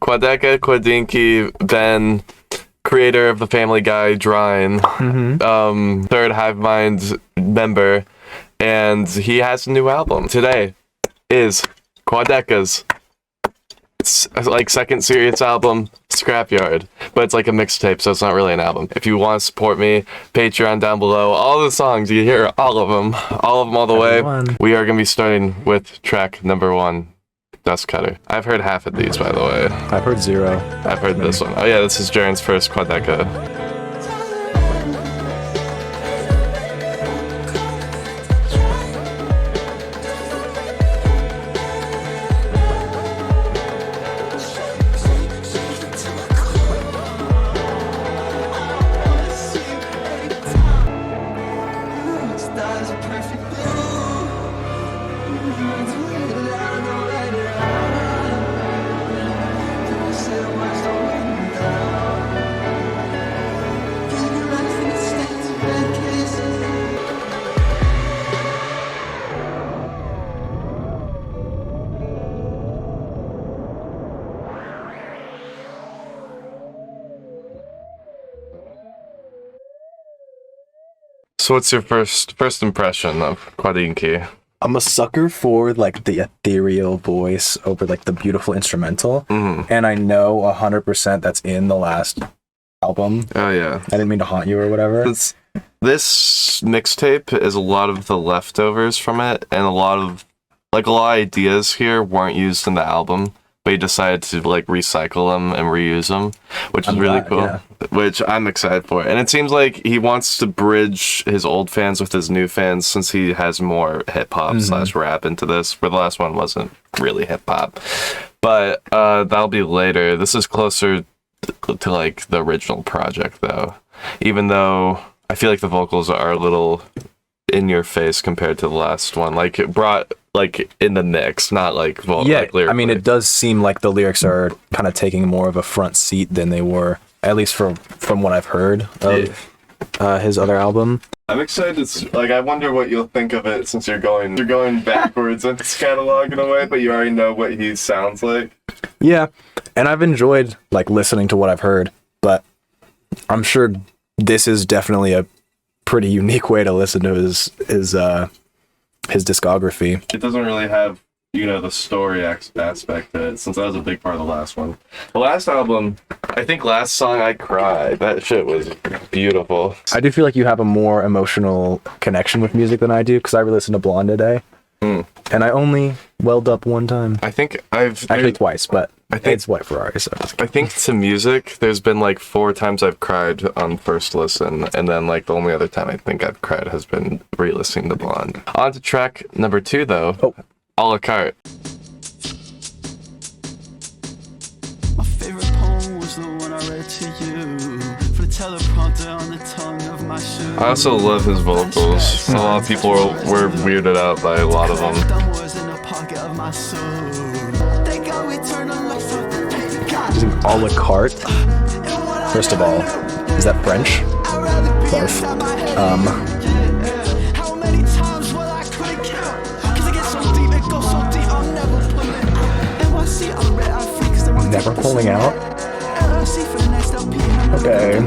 Quadeca, Quadinky, Ben, creator of the Family Guy drawing, third Hive Mind member, and he has a new album. Today is QUADECAS. It's like second serious album, Scrapyard, but it's like a mixtape, so it's not really an album. If you want to support me, Patreon down below. All the songs, you hear all of them all the way. We are going to be starting with track number 1, Dust Cutter. I've heard half of these, by the way. I've heard 0. I've heard this one. Oh yeah, this is Jaren's first Quadeca. So what's your first impression of Quadinky? I'm a sucker for like the ethereal voice over like the beautiful instrumental, and I know 100% that's in the last album. Oh yeah, I didn't mean to haunt you or whatever. This mixtape is a lot of the leftovers from it, and a lot of ideas here weren't used in the album, but he decided to like recycle them and reuse them, which is really cool. Yeah. Which I'm excited for. And it seems like he wants to bridge his old fans with his new fans, since he has more hip-hop / rap into this, where the last one wasn't really hip-hop. But that'll be later. This is closer to like the original project, though. Even though I feel like the vocals are a little in your face compared to the last one. Like, it brought like in the mix, not like lyrically. I mean, it does seem like the lyrics are kind of taking more of a front seat than they were, at least from what I've heard of his other album. I'm excited. I wonder what you'll think of it, since you're going backwards in his catalog in a way, but you already know what he sounds like. Yeah, and I've enjoyed like listening to what I've heard, but I'm sure this is definitely a pretty unique way to listen to his discography. It doesn't really have, the story aspect to it, since that was a big part of the last one. The last album, I think last song I cried. That shit was beautiful. I do feel like you have a more emotional connection with music than I do, because I re-listened to Blonde today, and I only welled up one time. I think I've... Actually twice, but I think it's White Ferrari, so... I think to music, there's been like 4 times I've cried on first listen, and then like the only other time I think I've cried has been re-listening to Blonde. On to track number 2, though. A la carte. My favorite poem was the one I read to you. For the teleprompter on the tongue of my shoe. I also love his vocals. A lot of people were weirded out by a lot of them. Using a la carte. First of all, is that French? Barf. Never pulling out. Okay.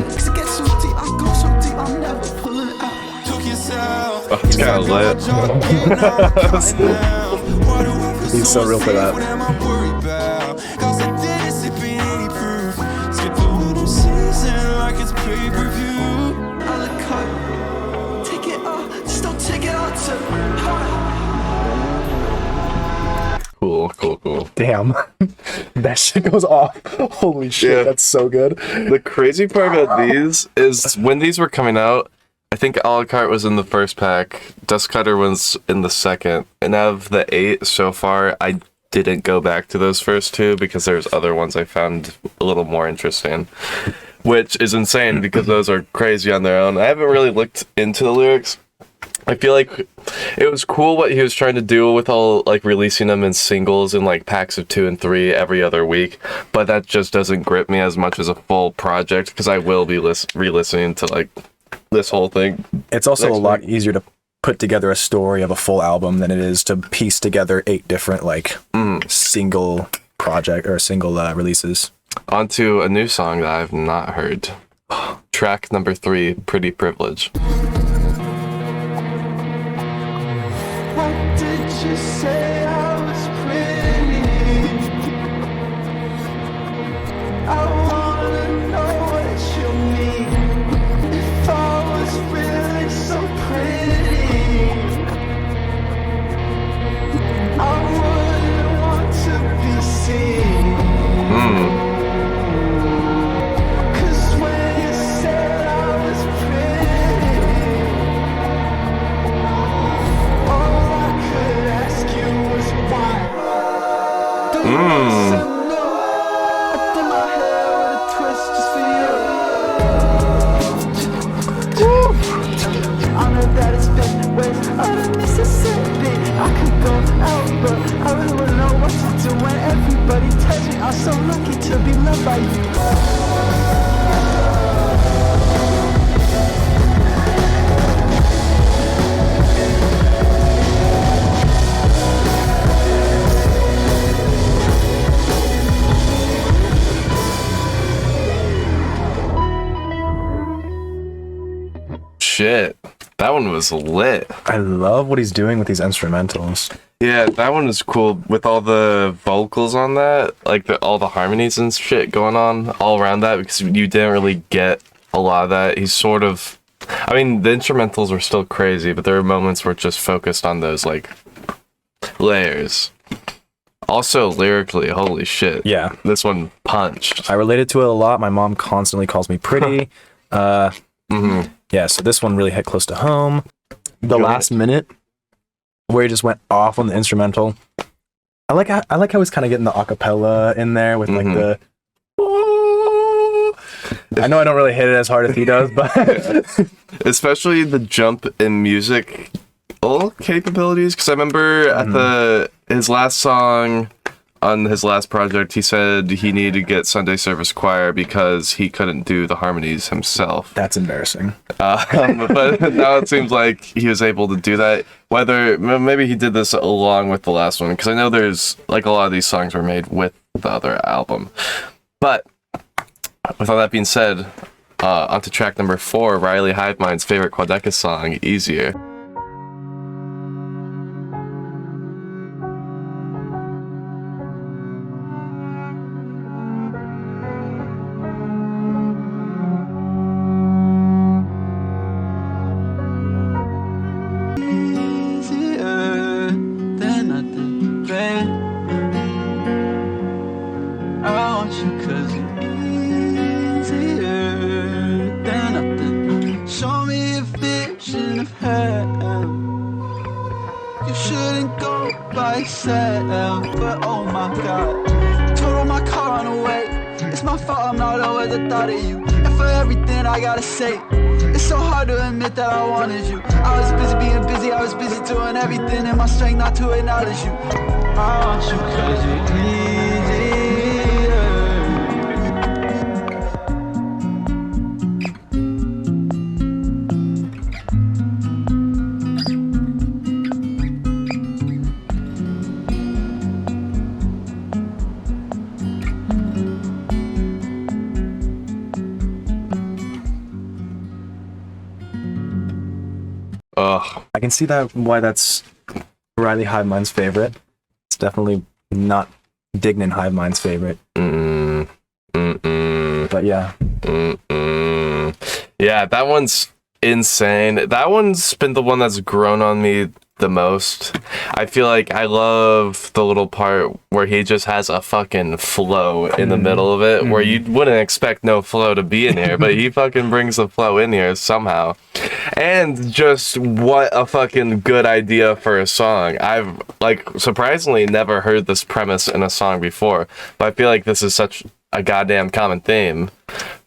Oh, it's kind of lit. He's so real for that. Cool. Damn. That shit goes off. Holy shit, that's so good. The crazy part about these is when these were coming out, I think a la carte was in the first pack, Dust Cutter was in the second, and out of the 8 so far, I didn't go back to those first 2 because there's other ones I found a little more interesting, which is insane because those are crazy on their own. I haven't really looked into the lyrics. I feel like it was cool what he was trying to do with all like releasing them in singles in like packs of 2 and 3 every other week, but that just doesn't grip me as much as a full project, because I will be re-listening to like this whole thing. It's also a lot easier to put together a story of a full album than it is to piece together 8 different like single project or single releases. On to a new song that I've not heard. Track number 3, Pretty Privilege. What did you say I was pretty? I wanna know what you mean. If I was really so pretty, I wouldn't want to be seen. Cause when you said I was pretty, all I could ask you was why. Do you want some new? I did my hair with a twist just for you. I know that it's been ways out of Mississippi. I could go out, but I really wouldn't know what to do when everybody tells me I'm so lucky to be loved by you. Shit. That one was lit. I love what he's doing with these instrumentals. Yeah, that one was cool with all the vocals on that, like all the harmonies and shit going on all around that, because you didn't really get a lot of that. He's sort of, I mean, the instrumentals were still crazy, but there were moments where it just focused on those like layers. Also lyrically, holy shit. Yeah. This one punched. I related to it a lot. My mom constantly calls me pretty. Yeah, so this one really hit close to home. The last minute where he just went off on the instrumental. I like how he's kind of getting the acapella in there with like the. I know I don't really hit it as hard as he does, but especially the jump in music capabilities. Because I remember at his last song on his last project, he said he needed to get Sunday service choir because he couldn't do the harmonies himself. that's embarrassing. But now it seems like he was able to do that. Whether maybe he did this along with the last one, because I know there's like a lot of these songs were made with the other album. But with all that being said, onto track number 4, Riley Hivemind's favorite Quadeca song, Easier. Easier than nothing, babe. I want you 'cause you're easier than nothing. Show me a vision of hell. You shouldn't go by yourself, but oh my god, total my car on the way. It's my fault I'm not always the thought of you, and for everything I gotta say, it's so hard to admit that I wanted you. I was busy being busy, I was busy doing everything in my strength not to acknowledge you. I want you 'cause you're easier. Ugh. I can see that why that's Riley Hivemind's favorite. It's definitely not Dignan Hivemind's favorite. But yeah. Yeah, that one's insane. That one's been the one that's grown on me the most. I feel like I love the little part where he just has a fucking flow in the middle of it, where you wouldn't expect no flow to be in here, but he fucking brings the flow in here somehow. And just what a fucking good idea for a song. I've like surprisingly never heard this premise in a song before, but I feel like this is such a goddamn common theme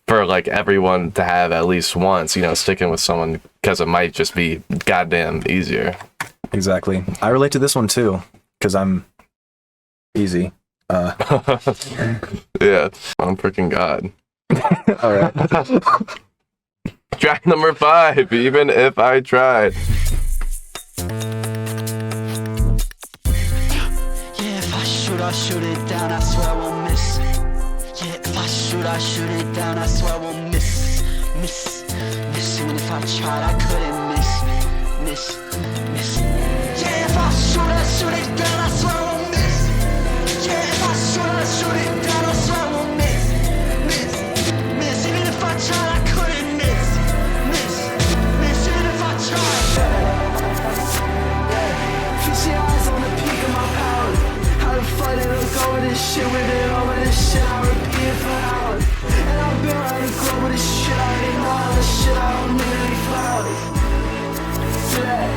for like everyone to have at least once, you know, sticking with someone because it might just be goddamn easier. Exactly. I relate to this one too, because I'm easy. Yeah, I'm freaking God. All right. Track number 5, Even If I Tried. Yeah, if I should I shoot it down, I swear I won't miss. Yeah, if I shoot it down, I swear I won't miss. Even if I tried, I couldn't miss. Yeah, if I shoot it down, I swear I won't miss. Yeah, if I shoot it down, I swear I won't miss. Even if I tried, I couldn't miss. Even if I tried. Fix your eyes on the peak of my power. How the fuck did I go with this shit? With it over this shit, I repeat it for hours. And I've been around the globe with this shit, I already know all this shit, I don't need any flowers. Today,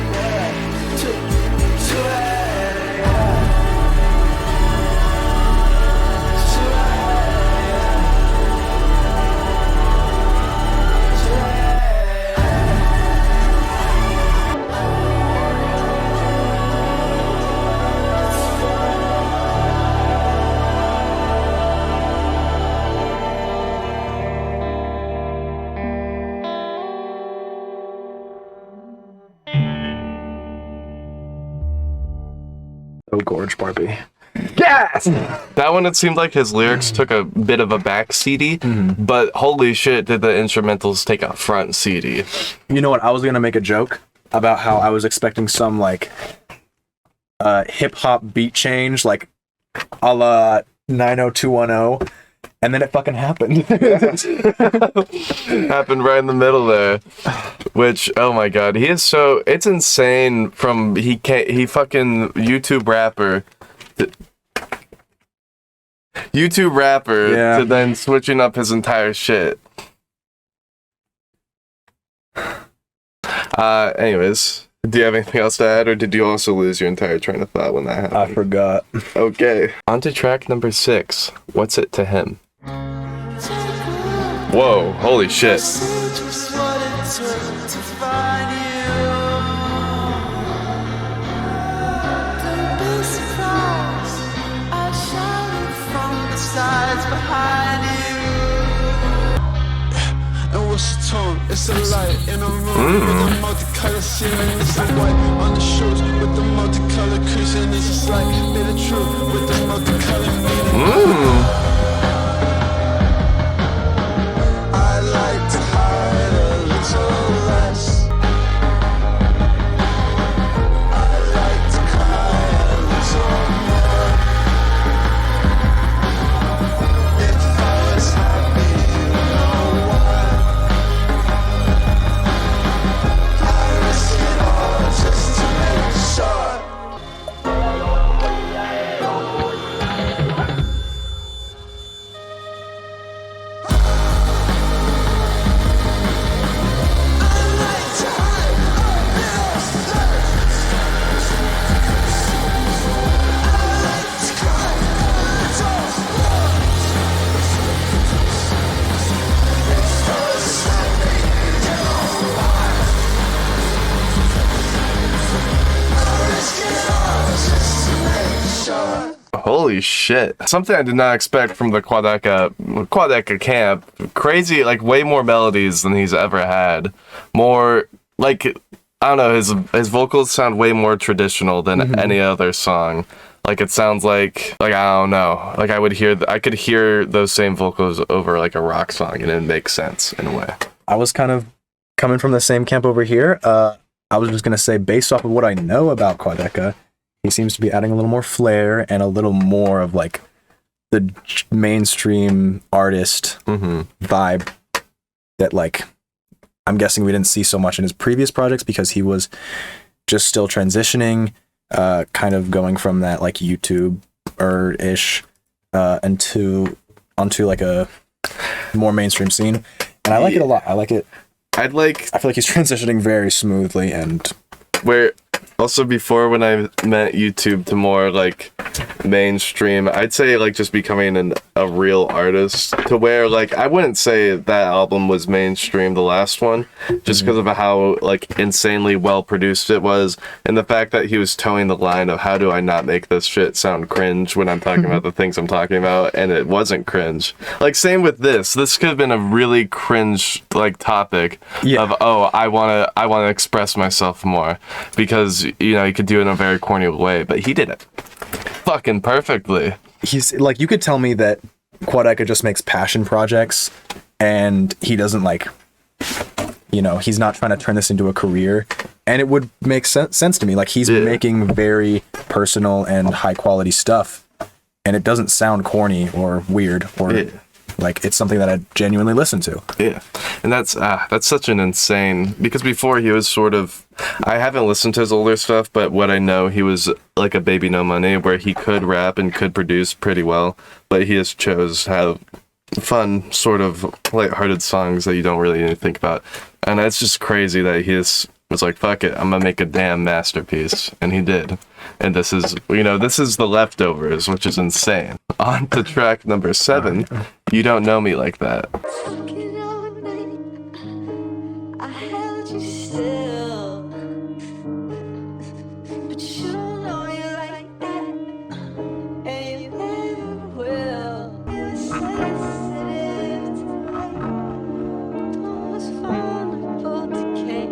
Oh, gorge, Barbie. Yes! That one, it seemed like his lyrics took a bit of a back CD, but holy shit, did the instrumentals take a front CD. You know what? I was gonna make a joke about how I was expecting some like hip hop beat change, like a la 90210, and then it fucking happened. Happened right in the middle there. Which, oh my god, he is so, it's insane from, he fucking YouTube rapper Yeah. to then switching up his entire shit. Anyways, do you have anything else to add, or did you also lose your entire train of thought when that happened? I forgot. Okay. On to track number 6. What's It to Him? Whoa, holy shit. It's a light in a room with a multicolored ceiling. It's a white on the shoes with the multicolored creasing. It's just like bit of truth with the multicolored meaning. I like to hide a little less. I like to cry a little more. If I was happy, you know why. Just to make sure. Holy shit. Something I did not expect from the Quadeca camp. Crazy, like way more melodies than he's ever had. More, like, I don't know, his vocals sound way more traditional than any other song. Like, it sounds like I don't know. Like, I could hear those same vocals over like a rock song, and it makes sense in a way. I was kind of coming from the same camp over here. I was just gonna say, based off of what I know about Quadeca, he seems to be adding a little more flair and a little more of like the mainstream artist vibe that, like, I'm guessing we didn't see so much in his previous projects because he was just still transitioning, kind of going from that like YouTube-ish onto like a more mainstream scene. And I like it a lot. I like it. I feel like he's transitioning very smoothly, and where also before, when I meant YouTube to more like mainstream, I'd say like just becoming a real artist to where like I wouldn't say that album was mainstream, the last one, just because of how like insanely well produced it was, and the fact that he was towing the line of how do I not make this shit sound cringe when I'm talking about the things I'm talking about, and it wasn't cringe. Like same with this could have been a really cringe like topic of I wanna express myself more, because you know, he could do it in a very corny way, but he did it fucking perfectly. He's like, you could tell me that Quadeca just makes passion projects and he doesn't like, you know, he's not trying to turn this into a career, and it would make sense to me. Like he's making very personal and high quality stuff, and it doesn't sound corny or weird or like it's something that I genuinely listen to. Yeah, and that's such an insane, because before he was sort of, I haven't listened to his older stuff, but what I know, he was like a Baby No Money, where he could rap and could produce pretty well, but he just chose to have fun, sort of lighthearted songs that you don't really need to think about. And that's just crazy that he just was like, fuck it, I'm gonna make a damn masterpiece, and he did. And this is, you know, this is The Leftovers, which is insane. On to track number 7, You Don't Know Me Like That. I held you still, but you don't know me like that, and you never will. You're sensitive to those vulnerable decay.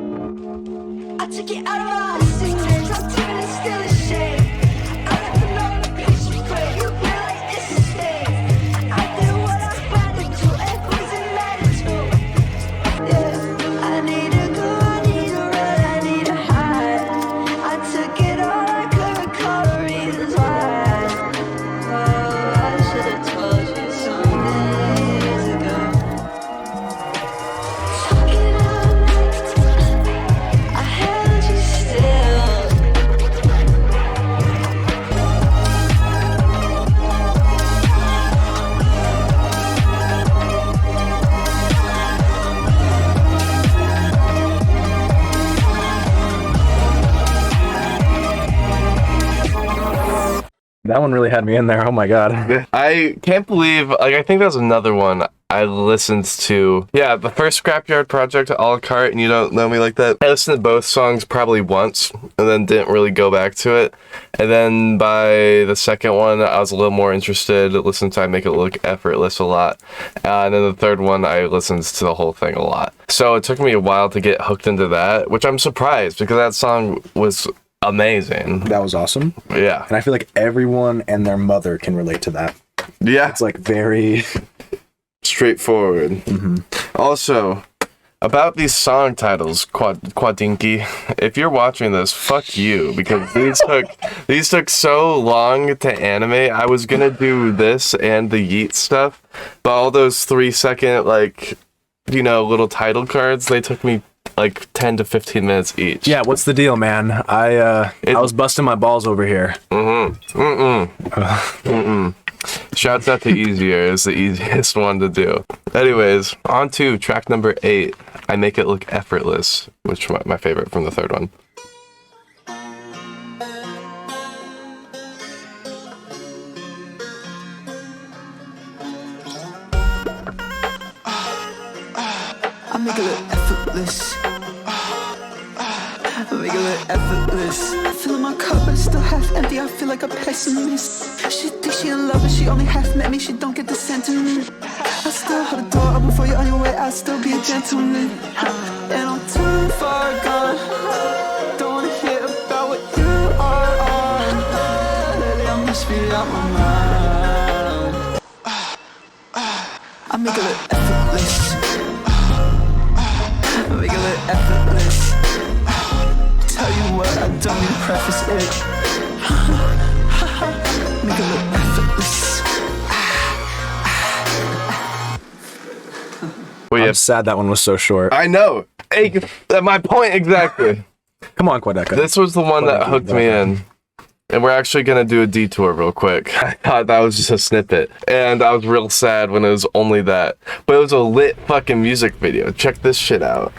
I took it out of my secrets, I'm doing it still a shame. I let them know the piece was great, you feel like this is staying. I did what I had to do, and poison matter too. Yeah, I need to go, I need to run, I need to hide. I took it all, I couldn't recall the reasons why. Oh, I should have told you some days ago. Talking all night, I held you still. That one really had me in there. Oh my god. I can't believe, like, I think that's another one I listened to. Yeah, the first Scrapyard project, a la carte, and You Don't Know Me Like That. I listened to both songs probably once, and then didn't really go back to it. And then by the second one, I was a little more interested. Listened to I Make It Look Effortless a lot. And then the third one, I listened to the whole thing a lot. So it took me a while to get hooked into that, which I'm surprised, because that song was amazing. That was awesome. Yeah. And I feel like everyone and their mother can relate to that. Yeah. It's like very straightforward. Also, about these song titles, Quadinky, if you're watching this, fuck you, because these took so long to animate. I was gonna do this and the Yeet stuff, but all those 3-second, like, you know, little title cards, they took me like 10 to 15 minutes each. Yeah, what's the deal, man? I was busting my balls over here. Shouts out to Easier, is the easiest one to do. Anyways, on to track number 8, I Make It Look Effortless, which is my favorite from the third one. I make it look effortless. I make it look effortless. I fill my cup, but it's still half empty. I feel like a pessimist. She thinks she in love, but she only half met me. She don't get the sentiment. I still hold the door open for you on your way. I'll still be a gentleman. And I'm too far gone. Don't wanna hear about what you are. Lately I must be out my mind. I make it look effortless. Make it look effortless. Tell you what, I don't need to preface it. Make it look effortless. Well, yeah, I'm sad that one was so short. I know. Hey, my point exactly. Come on, Quadeca. This was the one that hooked me in. And we're actually going to do a detour real quick. I thought that was just a snippet. And I was real sad when it was only that. But it was a lit fucking music video. Check this shit out.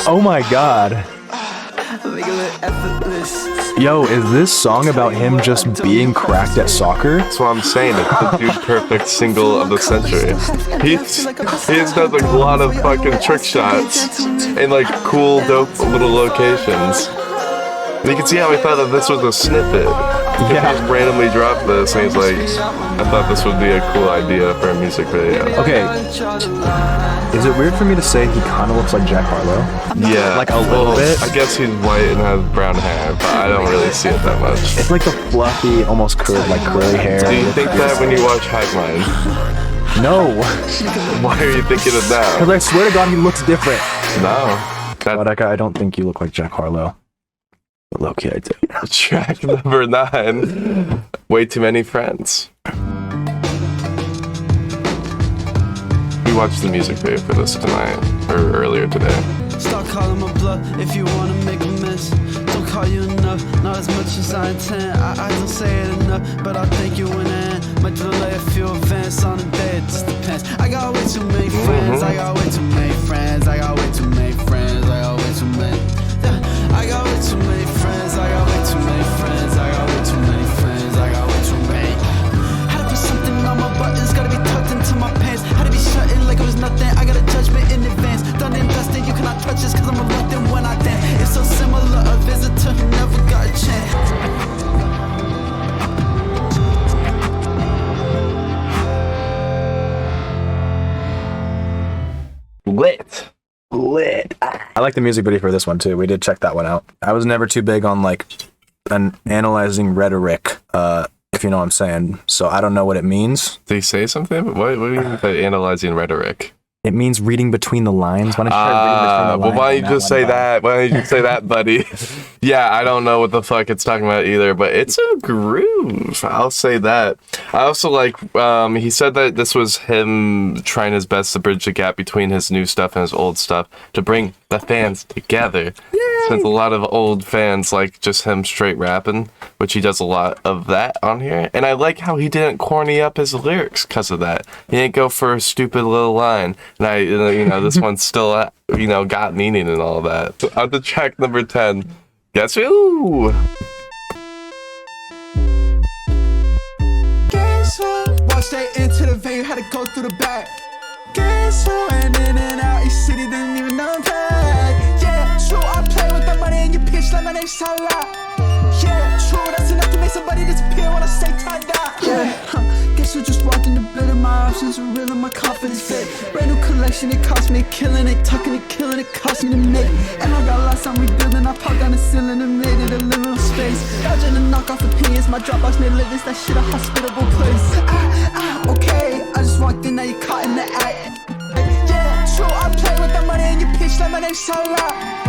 Oh my god. Make it look effortless. Yo, is this song about him just being cracked at soccer? That's what I'm saying. It's the dude perfect single of the century. He does like a lot of fucking trick shots in like cool, dope little locations. And you can see how he thought that this was a snippet. He just randomly dropped this, and he's like, I thought this would be a cool idea for a music video. Okay, is it weird for me to say he kind of looks like Jack Harlow? Yeah, Like a little bit? I guess he's white and has brown hair, but I don't really see it that much. It's like the fluffy, almost curly hair. Do you think that when you watch Hive Mind? No, Why are you thinking of that? because I swear to God, he looks different. No. Quadeca, I don't think you look like Jack Harlow. But low-key, I do. Track number 9. Way too many friends. We watched the music video for this tonight, or earlier today. Start calling my bluff if you wanna make a mess. Don't call you enough, not as much as I intend. I don't say it enough, but I'll thank you in the end. Might delay a few events on the day, it just depends. I got way too many friends, I got way too many friends, I got way too many friends, I got way too many. I got way too many friends, I got way too many friends, I got way too many friends, I got way too many. Had to put something on my buttons, gotta be tucked into my pants. Had to be shut in like it was nothing, I got a judgment in advance. Done investing, you cannot touch this cause I'm reluctant when I dance. It's so similar, a visitor who never got a chance. Lit. I like the music video for this one too. We did check that one out. I was never too big on like an analyzing rhetoric, if you know what I'm saying. So I don't know what it means. Did he say something? What do you mean by analyzing rhetoric? It means reading between the lines. Why don't you try reading between the lines? Well, why don't you just say one by- that? Why don't you just say that, buddy? Yeah, I don't know what the fuck it's talking about either, but it's a groove. I'll say that. I also like, he said that this was him trying his best to bridge the gap between his new stuff and his old stuff to bring the fans together. Since a lot of old fans like just him straight rapping, which he does a lot of that on here. And I like how he didn't corny up his lyrics because of that. He didn't go for a stupid little line. And this one still, got meaning and all that. On to track number 10. Guess who? Guess who? Walked straight into the venue, had to go through the back. Guess who? And in and out each city, didn't even know that. Yeah, true, I play with the money and you pitch like my name's Salah. Yeah, true, that's enough to make somebody disappear when I say tie-dye. Yeah, guess who just walked in the building, my options are real and my confidence fit. Brand new collection, it cost me a killing, it tucking it, killing, it cost me to make. And I got lost on rebuilding, I popped down the ceiling and made it a living space. Dodging and knock off opinions, my Dropbox made livings, that shit a hospitable place. Okay, I just walked in, now you caught in the act. Yeah, true, I play with the money and you pitch like my name's Salah.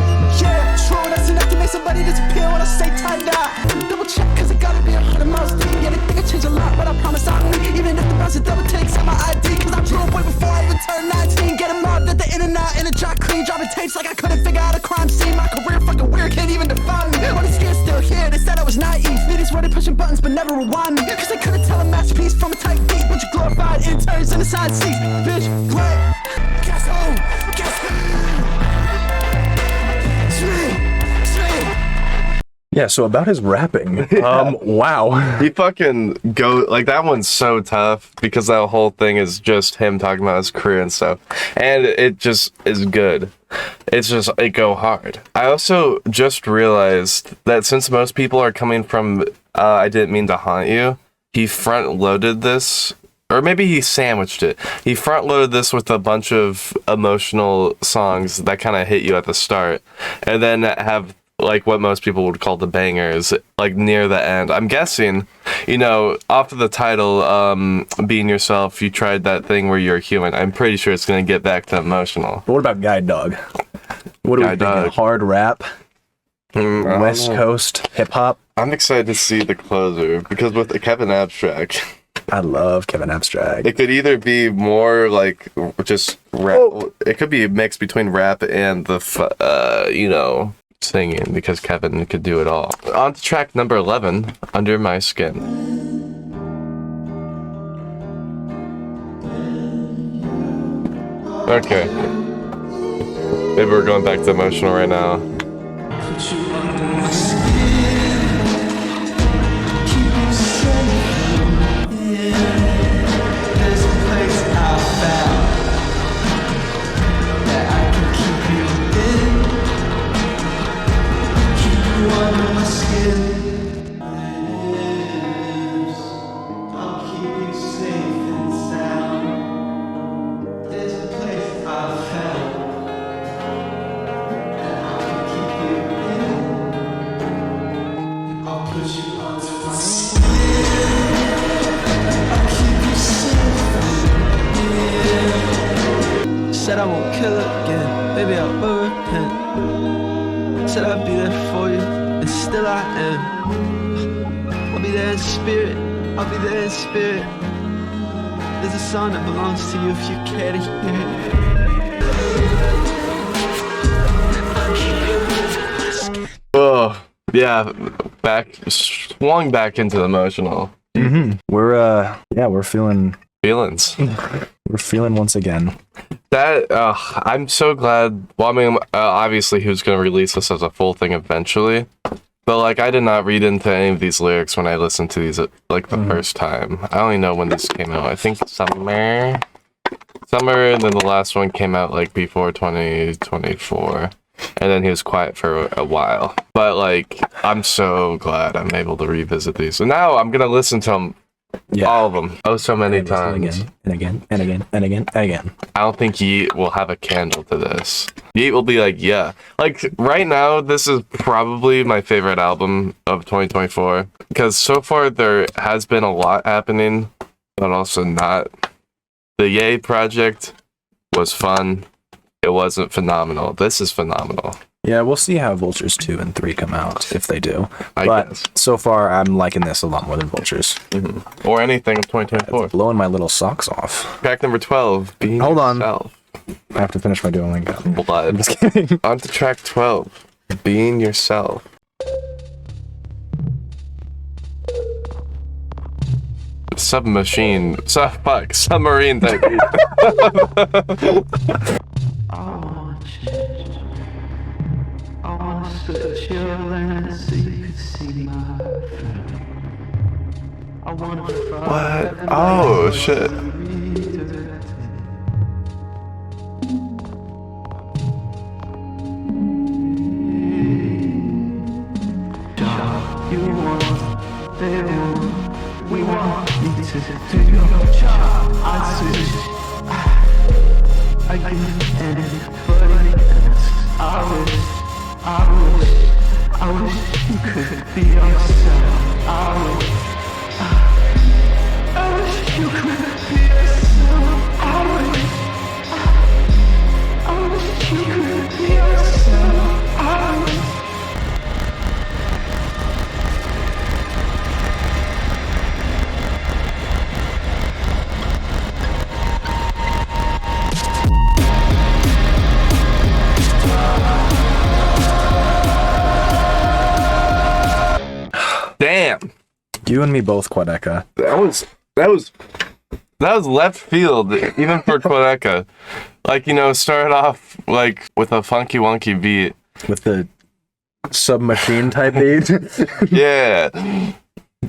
Yeah, true, that's enough to make somebody disappear when I say tie-dye. Double check, cause it gotta be 100 miles deep. Yeah, they think I changed a lot, but I promise I'll leave. Even if the bounce is double takes on my ID. Cause I drove way before I even turned 19. Get 'em mobbed at the in and out, in a dry clean. Dropping tapes like I couldn't figure out a crime scene. My career fucking weird, can't even define me. All these kids still here, they said I was naive. Meetings where they pushing buttons but never rewind me. Cause they couldn't tell a masterpiece from a tight beat. Bunch of glorified interns in the side seats. Bitch, what? Guess who? Guess who? Yeah, so about his rapping. Wow. He fucking like that one's so tough because that whole thing is just him talking about his career and stuff. And it just is good. It go hard. I also just realized that since most people are coming from I Didn't Mean to Haunt You, he front loaded this, or maybe he sandwiched it. He front loaded this with a bunch of emotional songs that kind of hit you at the start, and then have like what most people would call the bangers, like near the end. I'm guessing, off of the title, Being Yourself, you tried that thing where you're human. I'm pretty sure it's going to get back to emotional. But what about Guide Dog? What are we thinking? Hard rap? West Coast hip hop? I'm excited to see the closer because with Kevin Abstract, I love Kevin Abstract. it could either be more like just rap. It could be a mix between rap and the singing, because Kevin could do it all. On to track number 11, Under My Skin. Okay. Maybe we're going back to emotional right now. Said I won't kill again, maybe I will repent. Said I'd be there for you, and still I am. I'll be there in spirit, I'll be there in spirit. There's a song that belongs to you if you care to hear it. Oh, yeah, swung back into the emotional We're feeling feelings. we're feeling once again. That I'm so glad. Well, I mean, obviously he was going to release this as a full thing eventually, but like I did not read into any of these lyrics when I listened to these like the first time. I only know when this came out. I think summer, and then the last one came out like before 2024, and then he was quiet for a while. But like, I'm so glad I'm able to revisit these, and now I'm gonna listen to them. Yeah. All of them. Oh, so many And times. again, and again, and again, and again, and again. I don't think Yeet will have a candle to this. Yeet will be like, yeah. Like, right now, this is probably my favorite album of 2024. Because so far, there has been a lot happening, but also not. The Ye project was fun. It wasn't phenomenal. This is phenomenal. Yeah, we'll see how Vultures 2 and 3 come out, if they do. I But guess. so far, I'm liking this a lot more than Vultures. Or anything of 2024. Blowing my little socks off. Track number 12. Being Hold on. yourself. I have to finish my Duolingo. Blood. I'm just kidding. On to track 12. Being yourself. Submarine type beat. I wanna switch your lens so you can see my friend. I wanna What? Oh, shit. You want, they want, we want you to do your job. I switch, I give anybody else. I wish you could be yourself. I wish you could be yourself. I wish you could be yourself. Damn. You and me both, Quadeca. That was left field, even for Quadeca. Like, you know, started off like with a funky wonky beat. With the submachine type beat. Yeah.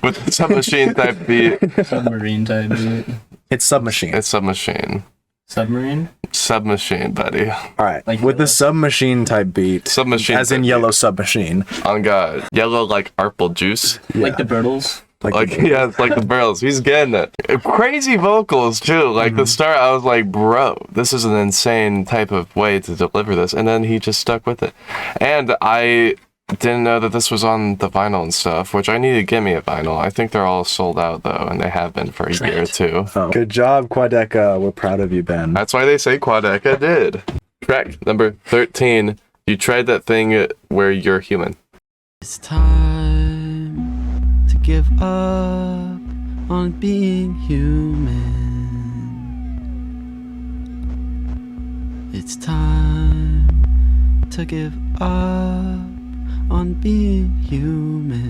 With the submachine type beat. Submarine type beat. It's submachine. It's submachine. Submarine? Submachine, buddy. All right. Like with the yellow? submachine type beat. Submachine As in type yellow submachine. On God. Yellow like Arple juice. Like the Birtles? Like yeah, it's like the barrels. He's getting it. Crazy vocals too. Like the start, I was like, bro, this is an insane type of way to deliver this. And then he just stuck with it. And I didn't know that this was on the vinyl and stuff, which I need to get me a vinyl. I think they're all sold out though, and they have been for a year or two. Oh. Good job, Quadeca. We're proud of you, Ben. That's why they say Quadeca did. Track number 13. You tried that thing where you're human. It's time to give up on being human. It's time to give up on being human.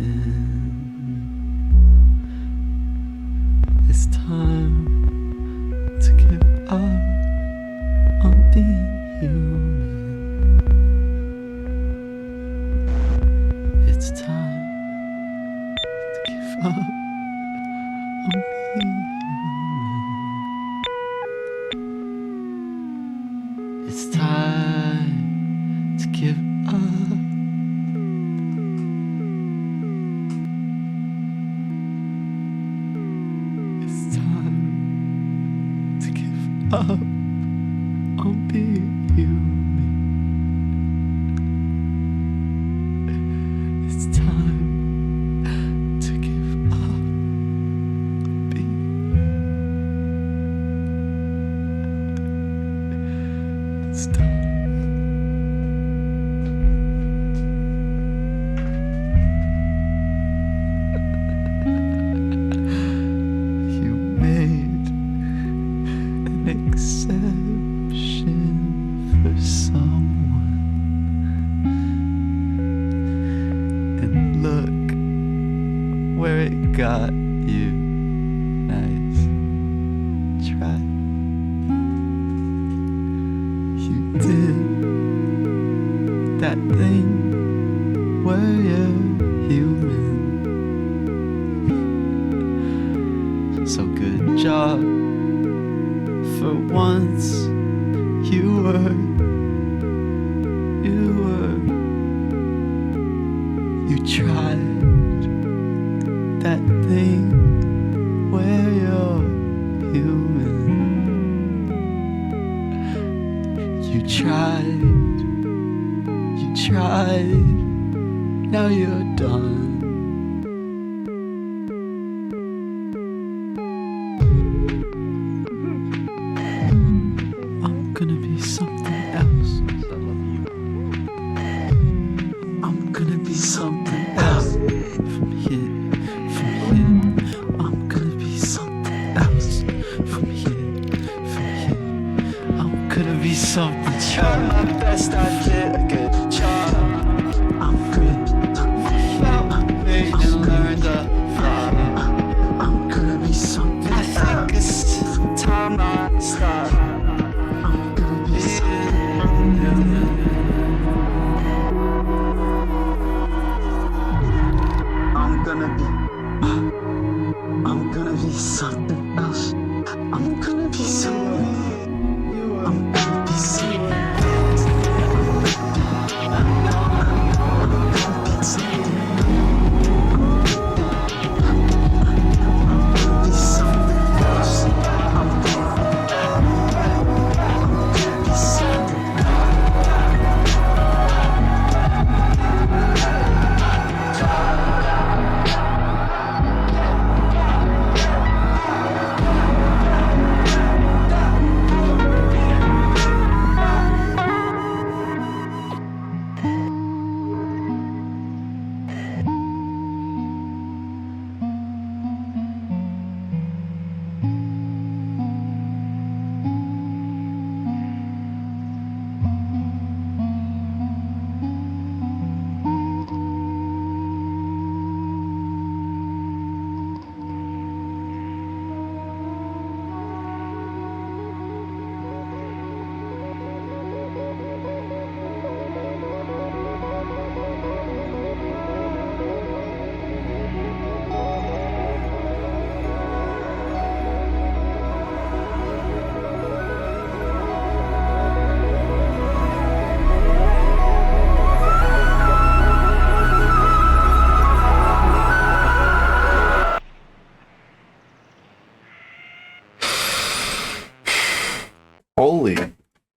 It's time to give up on being human. It's time to give up on being human. It's time to give up. It's time to give up on being human. It's time to give up on being. it's done. You made an exception for someone, and look where it got you. Nice try. You did that thing where you're human. So good job. For once, you were. You tried that thing where you're human. You tried, now you're done. I'm gonna be something else. I'm gonna be something else. From here. I'm gonna be something else. From here. I'm gonna be something. Try my best, I did a good job. I'm good. And learned a lot. I'm gonna be something. I think it's time I start. I'm gonna be something. I'm gonna be something else. I'm gonna be something. I'm gonna be something.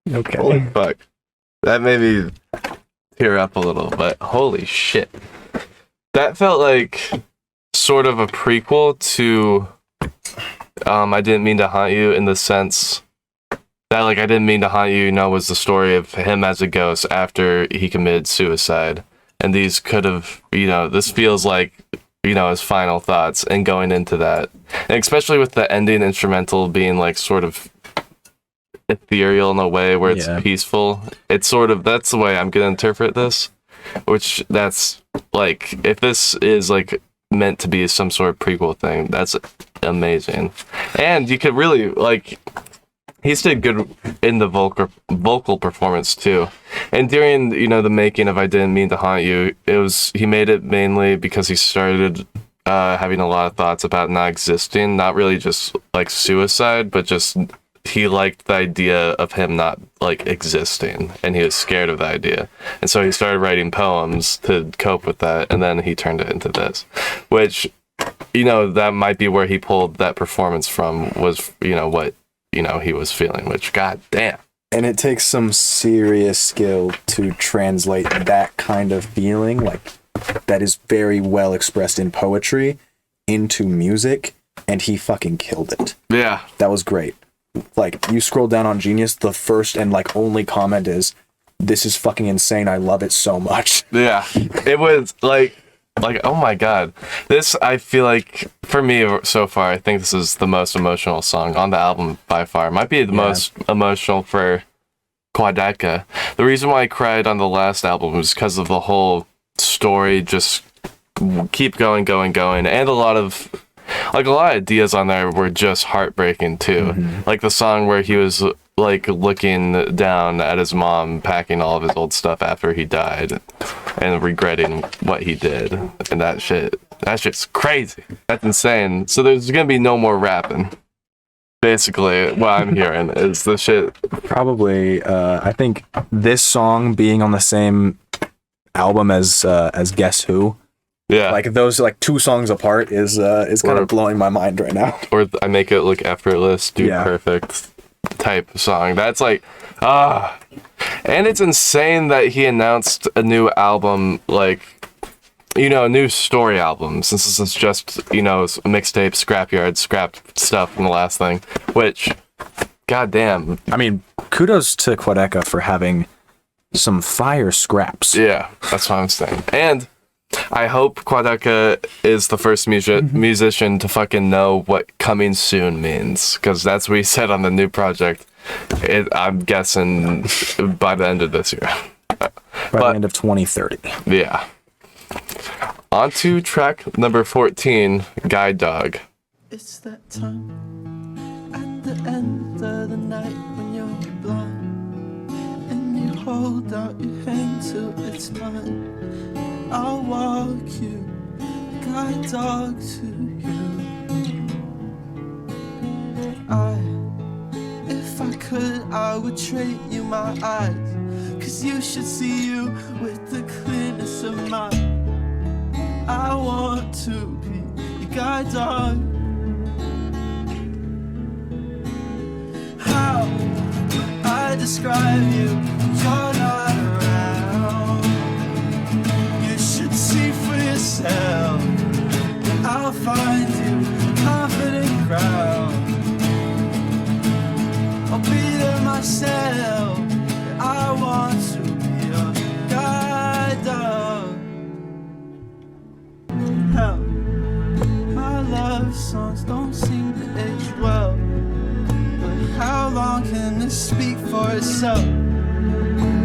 Okay. Holy fuck. That made me tear up a little, but holy shit. That felt like sort of a prequel to I Didn't Mean to Haunt You, in the sense that, like, I Didn't Mean to Haunt You, was the story of him as a ghost after he committed suicide. And these could have, this feels like, his final thoughts and going into that. And especially with the ending instrumental being, like, sort of ethereal in a way where it's peaceful. It's sort of, that's the way I'm going to interpret this. Which, that's, like, if this is, like, meant to be some sort of prequel thing, that's amazing. And you could really, like, he's did good in the vocal performance too. And during, the making of I Didn't Mean to Haunt You, he made it mainly because he started having a lot of thoughts about not existing, not really just like suicide, but just he liked the idea of him not like existing, and he was scared of the idea. And so he started writing poems to cope with that, and then he turned it into this, which, that might be where he pulled that performance from, was, what, he was feeling, which, god damn. And it takes some serious skill to translate that kind of feeling, like, that is very well expressed in poetry, into music, and he fucking killed it. Yeah. That was great. like you scroll down on Genius, the first and like only comment is, "This is fucking insane. I love it so much." Yeah, it was like oh my god, this, I feel like for me so far, I think this is the most emotional song on the album by far. Might be the most emotional for Quadeca. The reason why I cried on the last album was because of the whole story, just keep going, and a lot of ideas on there were just heartbreaking too. Like the song where he was like looking down at his mom packing all of his old stuff after he died and regretting what he did, and that's just crazy. That's insane. So there's gonna be no more rapping. Basically, what I'm hearing is the shit. Probably, I think this song being on the same album as Guess Who, Yeah. like those like 2 songs apart is kind of blowing my mind right now. Or I Make It Look Effortless, Dude Perfect type song. That's like, and it's insane that he announced a new album, like, you know, a new story album, since this is just, you know, a mixtape, Scrapyard, scrapped stuff from the last thing, which, goddamn. I mean, kudos to Quadeca for having some fire scraps. Yeah, that's what I'm saying. And I hope Quadeca is the first musician to fucking know what coming soon means, because that's what he said on the new project. I'm guessing by the end of this year. By the end of 2030. Yeah. On to track number 14, Guide Dog. It's that time at the end of the night when you're blind and you hold out your hand till it's mine. I'll walk you, guide dog to you. If I could, I would trade you my eyes, 'cause you should see you with the clearness of mine. I want to be your guide dog. How I describe you when you're not around. You should see for yourself. I'll find you confident ground. I'll be there myself. I want to be your guide dog. How my love songs don't seem to age well, but how long can this speak for itself?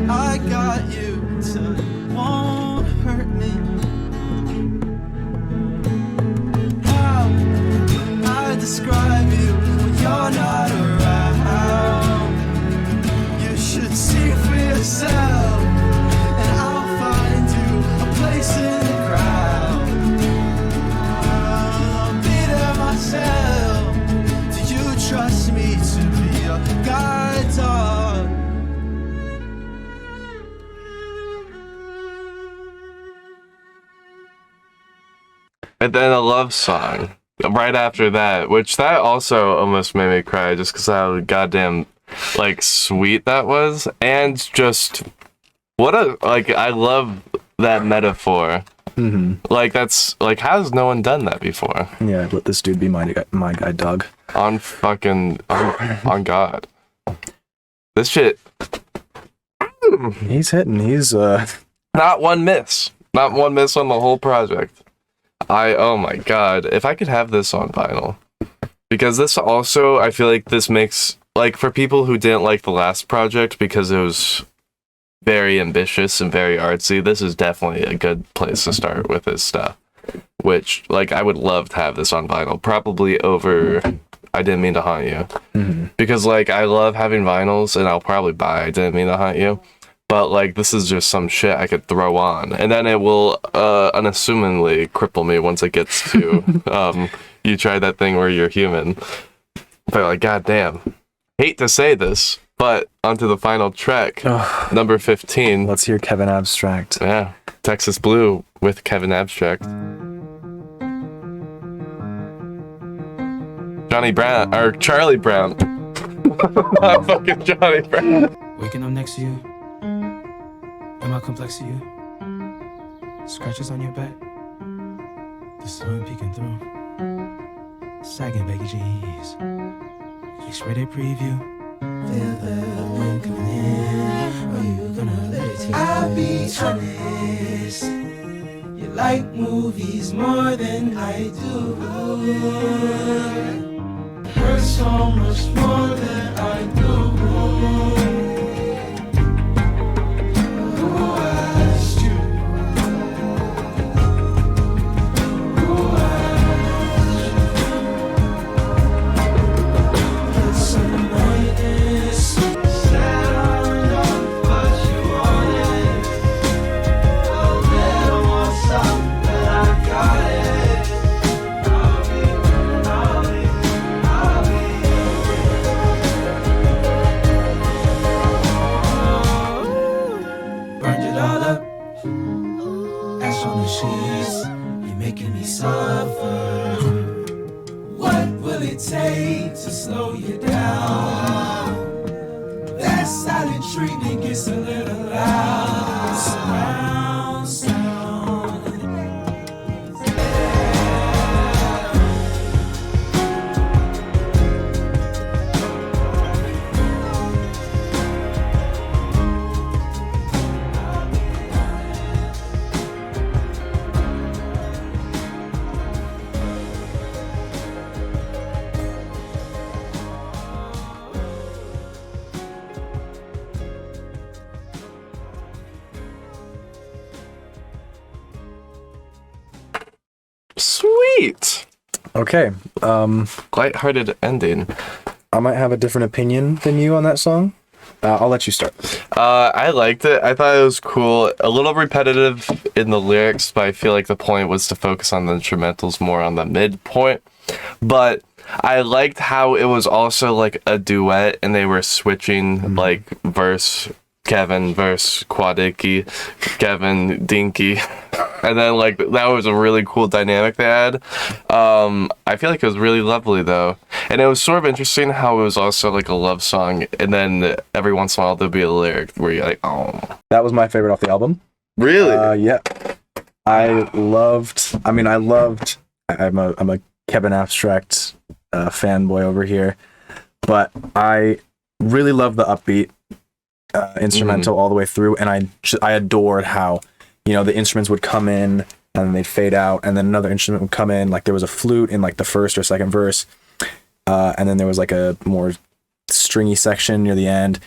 I got you till it won't hurt me. How I describe you when you're not around. You should see for yourself, and I'll find you a place in the crowd. I'll be there myself. Do you trust me to be your guide dog? And then a love song right after that, which that also almost made me cry just because how goddamn like sweet that was, and just what a like I love that metaphor. Like that's like, how's no one done that before? Yeah, let this dude be my guide dog. On fucking on God, this shit. He's hitting. He's Not one miss on the whole project. Oh my god, if I could have this on vinyl. Because this also, I feel like this makes, like, for people who didn't like the last project because it was very ambitious and very artsy, this is definitely a good place to start with his stuff. Which, like, I would love to have this on vinyl. Probably over I Didn't Mean to Haunt You. Because, like, I love having vinyls, and I'll probably buy I Didn't Mean to Haunt You. But, like, this is just some shit I could throw on. And then it will unassumingly cripple me once it gets to You Try That Thing Where You're Human. But, like, goddamn. Hate to say this, but onto the final track. Number 15. Let's hear Kevin Abstract. Yeah. Texas Blue with Kevin Abstract. Charlie Brown. Not fucking Johnny Brown. Waking up next to you. Am I complex to you? Scratches on your back. The sun peeking through. Sagging baggy jeans. X-rated preview. Feel the wind coming in. Are you gonna let it take? I'll be honest. You like movies more than I do. Hurt so much more than I do. Who asked you? Who asked you? Listen, minus. Said I got what you wanted. A little more something, I got it. I'll be. Burned it all up. Ash on the sheets. You're making me suffer. What will it take to slow you down? That silent treatment gets a little loud. Surround sound. Sweet. Okay. Lighthearted ending. I might have a different opinion than you on that song. I'll let you start. I liked it. I thought it was cool. A little repetitive in the lyrics, but I feel like the point was to focus on the instrumentals more on the midpoint. But I liked how it was also like a duet and they were switching like verse Kevin, verse Quadeca, Kevin, Dinky. And then like that was a really cool dynamic they had. I feel like it was really lovely though. And it was sort of interesting how it was also like a love song and then every once in a while there'd be a lyric where you're like, oh. That was my favorite off the album. Really? Yeah. I'm a Kevin Abstract fanboy over here, but I really love the upbeat instrumental all the way through, and I adored how, you know, the instruments would come in and then they'd fade out, and then another instrument would come in, like there was a flute in like the first or second verse, and then there was like a more stringy section near the end.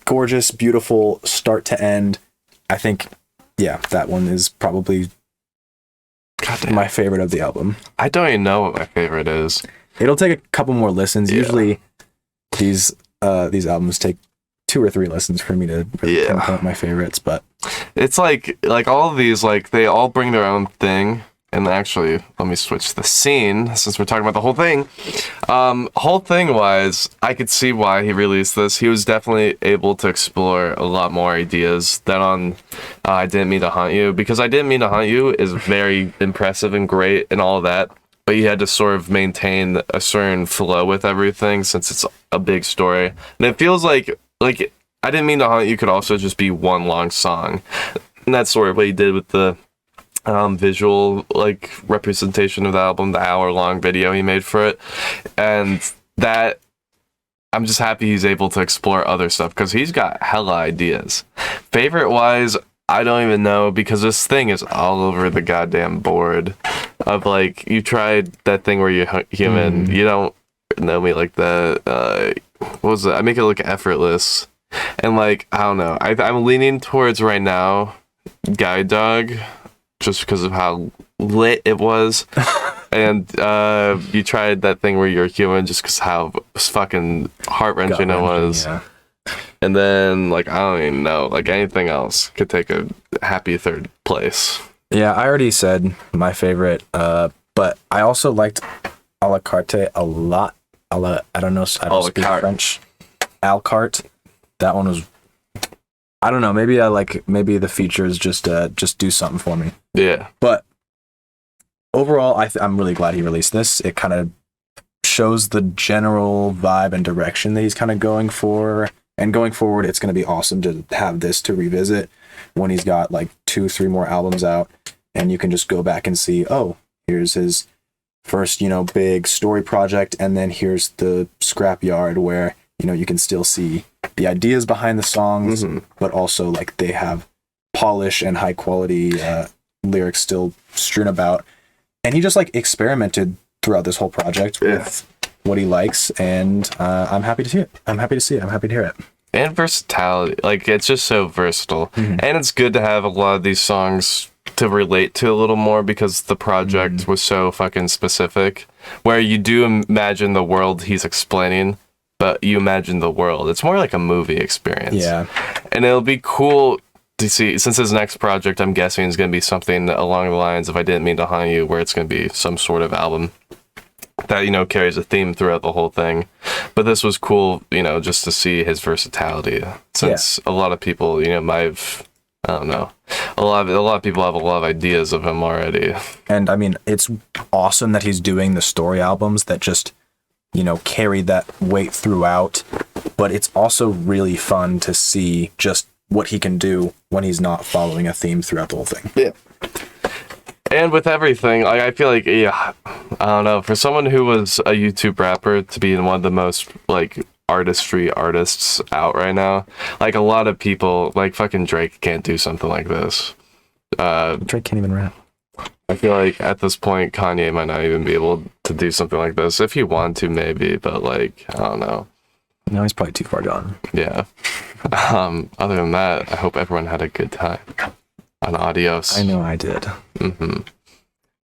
Gorgeous, beautiful start to end. I think, yeah, that one is probably my favorite of the album. I don't even know what my favorite is. It'll take a couple more listens. Yeah. Usually these albums take 2 or 3 listens for me to really pinpoint my favorites, but It's like all of these, like they all bring their own thing. And actually, let me switch the scene since we're talking about the whole thing. Whole thing wise, I could see why he released this. He was definitely able to explore a lot more ideas than on I Didn't Mean to Haunt You, because I Didn't Mean to Haunt You is very impressive and great and all that, but you had to sort of maintain a certain flow with everything since it's a big story. And it feels like I Didn't Mean to Haunt You could also just be one long song. And that's sort of what he did with the visual like representation of the album, the hour-long video he made for it. And that, I'm just happy he's able to explore other stuff because he's got hella ideas. Favorite wise, I don't even know, because this thing is all over the goddamn board of like, you tried that thing where you're human, you don't know me like that. What was it? I make it look effortless. And like, I don't know, I'm leaning towards right now Guide Dog, just because of how lit it was. And you tried that thing where you're human just because how fucking heart-wrenching it was. Yeah. And then, like, I don't even know, like, anything else could take a happy third place. Yeah, I already said my favorite, but I also liked a la carte a lot. I don't know, I don't speak French. Al carte. That one was, I don't know, maybe the features just do something for me. Yeah. But overall, I'm really glad he released this. It kind of shows the general vibe and direction that he's kind of going for. And going forward, it's going to be awesome to have this to revisit when he's got like 2-3 more albums out. And you can just go back and see, oh, here's his first, big story project, and then here's the Scrapyard where, you can still see the ideas behind the songs, but also like they have polish and high quality lyrics still strewn about. And he just like experimented throughout this whole project with what he likes, and I'm happy to see it. I'm happy to hear it. And versatility, like it's just so versatile, and it's good to have a lot of these songs to relate to a little more because the project was so fucking specific, where you do imagine the world he's explaining, but you imagine the world. It's more like a movie experience. Yeah. And it'll be cool to see, since his next project, I'm guessing, is going to be something along the lines of I Didn't Mean to Haunt You, where it's going to be some sort of album that, carries a theme throughout the whole thing. But this was cool, just to see his versatility, since a lot of people, might have, I don't know, a lot of people have a lot of ideas of him already. And I mean, it's awesome that he's doing the story albums that just, carry that weight throughout. But it's also really fun to see just what he can do when he's not following a theme throughout the whole thing. Yeah. And with everything, I feel like, I don't know, for someone who was a YouTube rapper to be one of the most, artistry artists out right now, a lot of people, fucking Drake can't do something like this. Drake can't even rap. I feel like at this point, Kanye might not even be able to do something like this. If he wanted to, maybe, but, I don't know. No, he's probably too far gone. Yeah. Other than that, I hope everyone had a good time. And adios. I know I did. Mm-hmm.